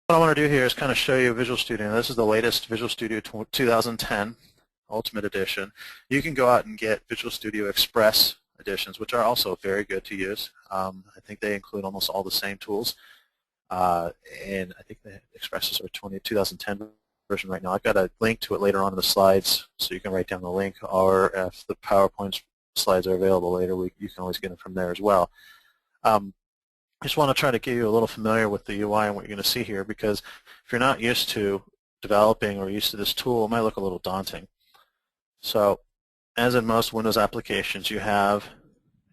What I want to do here is kind of show you Visual Studio. This is the latest Visual Studio 2010 Ultimate Edition. You can go out and get Visual Studio Express editions, which are also very good to use. I think they include almost all the same tools. And I think the Expresses are 2010 version right now. I've got a link to it later on in the slides, so you can write down the link, or if the PowerPoint slides are available later, you can always get them from there as well. I just want to try to get you a little familiar with the UI and what you're going to see here, because if you're not used to developing or used to this tool, it might look a little daunting. So as in most Windows applications, you have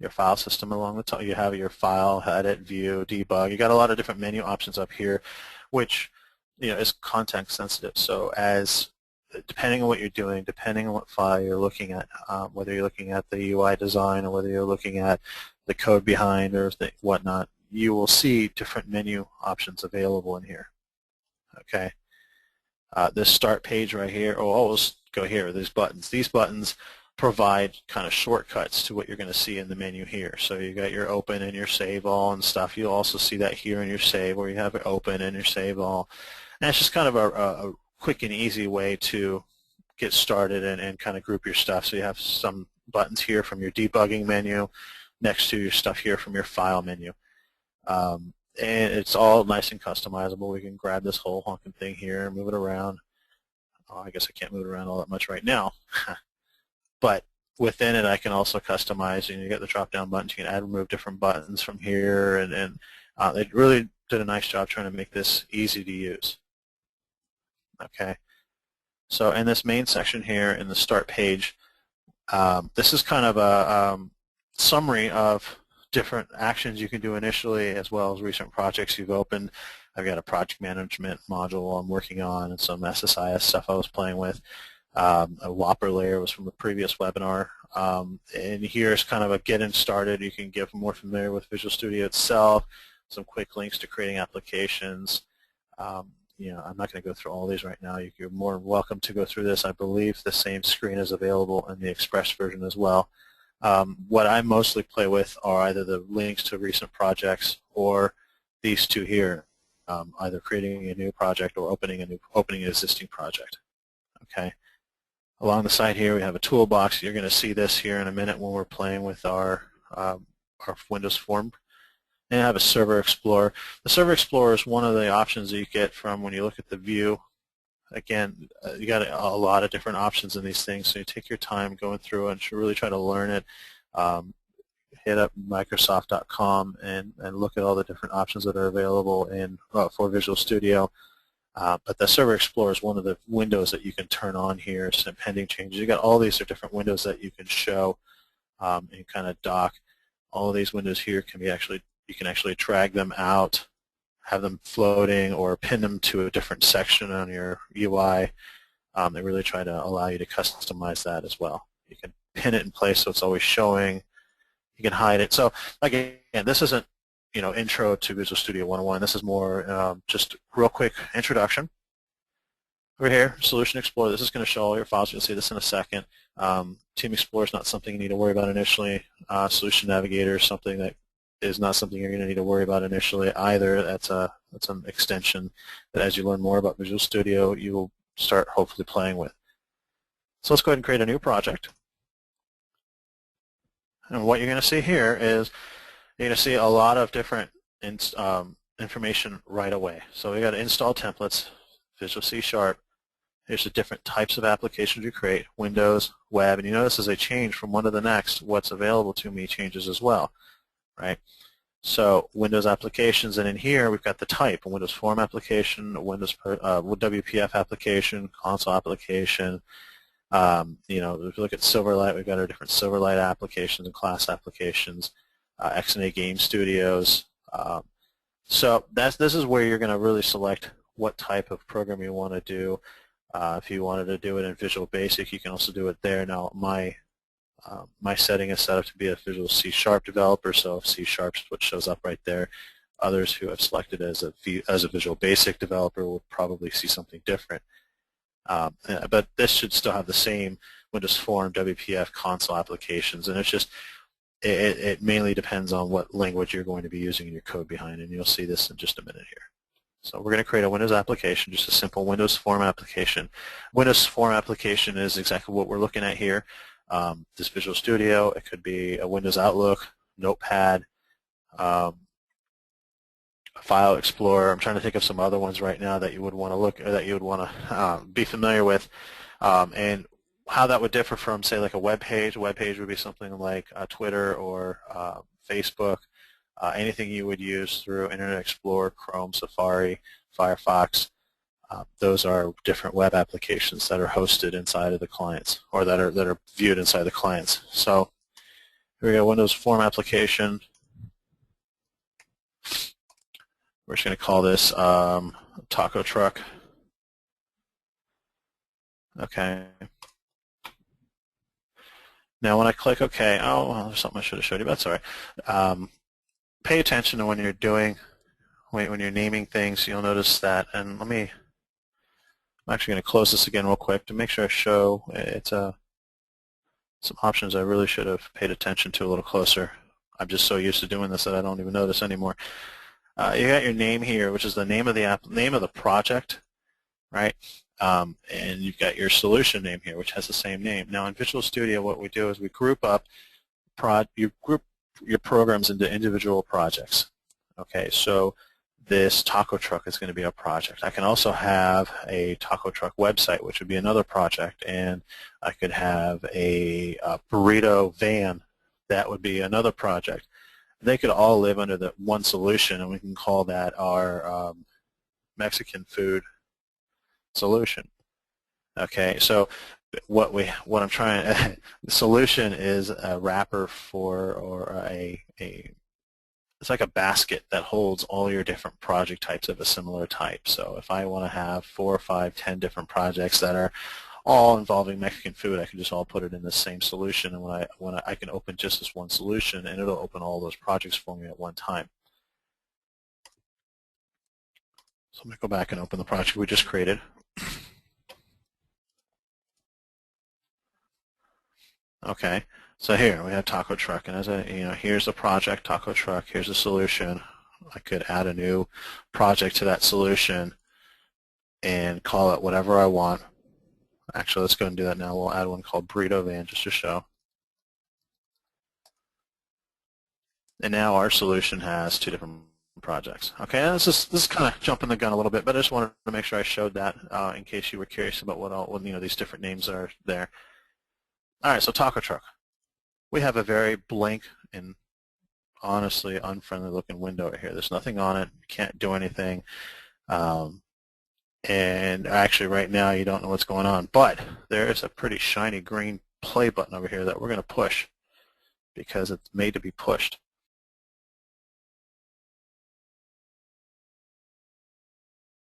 your file system along the top. You have your file, edit, view, debug. You got a lot of different menu options up here, which is context sensitive. So depending on what you're doing, depending on what file you're looking at, whether you're looking at the UI design or whether you're looking at the code behind or whatnot, you will see different menu options available in here. Okay. This start page right here, let's go here, these buttons. These buttons provide kind of shortcuts to what you're going to see in the menu here. So you got your open and your save all and stuff. You'll also see that here in your save, where you have your open and your save all. And it's just kind of a quick and easy way to get started and kind of group your stuff. So you have some buttons here from your debugging menu next to your stuff here from your file menu. And it's all nice and customizable. We can grab this whole honking thing here and move it around. Oh, I guess I can't move it around all that much right now. But within it, I can also customize. You get the drop-down buttons. You can add and remove different buttons from here. And they really did a nice job trying to make this easy to use. Okay. So in this main section here in the start page, this is kind of a summary of different actions you can do initially, as well as recent projects you've opened. I've got a project management module I'm working on and some SSIS stuff I was playing with. A Whopper layer was from the previous webinar. And here's kind of a getting started. You can get more familiar with Visual Studio itself, some quick links to creating applications. I'm not going to go through all these right now. You're more than welcome to go through this. I believe the same screen is available in the Express version as well. What I mostly play with are either the links to recent projects or these two here, either creating a new project or opening an existing project. Okay. Along the side here, we have a toolbox. You're going to see this here in a minute when we're playing with our Windows form. And I have a Server Explorer. The Server Explorer is one of the options that you get from when you look at the view. Again, you got a lot of different options in these things, so you take your time going through and really try to learn it. Hit up Microsoft.com and look at all the different options that are available for Visual Studio. But the Server Explorer is one of the windows that you can turn on here, some pending changes. You got all these different windows that you can show and kind of dock. All of these windows here can be you can actually drag them out, have them floating, or pin them to a different section on your UI. They really try to allow you to customize that as well. You can pin it in place so it's always showing. You can hide it. So again, this isn't intro to Visual Studio 101. This is more just real quick introduction. Over here, Solution Explorer. This is going to show all your files. You'll see this in a second. Team Explorer is not something you need to worry about initially. Solution Navigator is something that is not something you're going to need to worry about initially either. That's an extension that as you learn more about Visual Studio, you will start hopefully playing with. So let's go ahead and create a new project. And what you're going to see here is you're going to see a lot of different information right away. So we got to install templates, Visual C#. Here's the different types of applications you create, Windows, web, and you notice as I change from one to the next, what's available to me changes as well. Right? So Windows applications, and in here we've got the type, a Windows Form application, a Windows WPF application, console application. If you look at Silverlight, we've got our different Silverlight applications and class applications, XNA Game Studios. So this is where you're going to really select what type of program you want to do. If you wanted to do it in Visual Basic, you can also do it there. Now my setting is set up to be a Visual C# developer, so C# is what shows up right there. Others who have selected as a Visual Basic developer will probably see something different. But this should still have the same Windows Form, WPF, console applications, and it mainly depends on what language you're going to be using in your code behind, and you'll see this in just a minute here. So we're going to create a Windows application, just a simple Windows Form application. Windows Form application is exactly what we're looking at here. This Visual Studio, it could be a Windows Outlook, Notepad, File Explorer. I'm trying to think of some other ones right now that you would want to look, or that you would want to be familiar with, and how that would differ from, say, like a web page. A web page would be something like Twitter or Facebook, anything you would use through Internet Explorer, Chrome, Safari, Firefox. Those are different web applications that are hosted inside of the clients, or that are viewed inside the clients. So here we go, Windows Form application. We're just going to call this Taco Truck. Okay. Now when I click OK, oh, well, there's something I should have showed you, but that's all right. Pay attention to when you're naming things. You'll notice that, and I'm actually going to close this again real quick to make sure I show it. Some options I really should have paid attention to a little closer. I'm just so used to doing this that I don't even notice anymore. You got your name here, which is the name of the project, right? And you've got your solution name here, which has the same name. Now in Visual Studio, what we do is we group up your programs into individual projects. Okay, so this taco truck is going to be a project. I can also have a taco truck website, which would be another project, and I could have a burrito van. That would be another project. They could all live under the one solution, and we can call that our Mexican food solution. Okay, so what I'm trying the solution is a wrapper for, or it's like a basket that holds all your different project types of a similar type. So if I want to have 4 or 5, 10 different projects that are all involving Mexican food, I can just all put it in the same solution, and when I can open just this one solution, and it'll open all those projects for me at one time. So I'm going to go back and open the project we just created. Okay, so here we have taco truck, and here's the project, taco truck. Here's the solution. I could add a new project to that solution and call it whatever I want. Actually, let's go and do that now. We'll add one called burrito van just to show. And now our solution has 2 different projects. Okay, and this is kind of jumping the gun a little bit, but I just wanted to make sure I showed that in case you were curious about what these different names are there. All right, so taco truck. We have a very blank and honestly unfriendly looking window right here. There's nothing on it. Can't do anything. And actually right now you don't know what's going on, but there is a pretty shiny green play button over here that we're going to push because it's made to be pushed.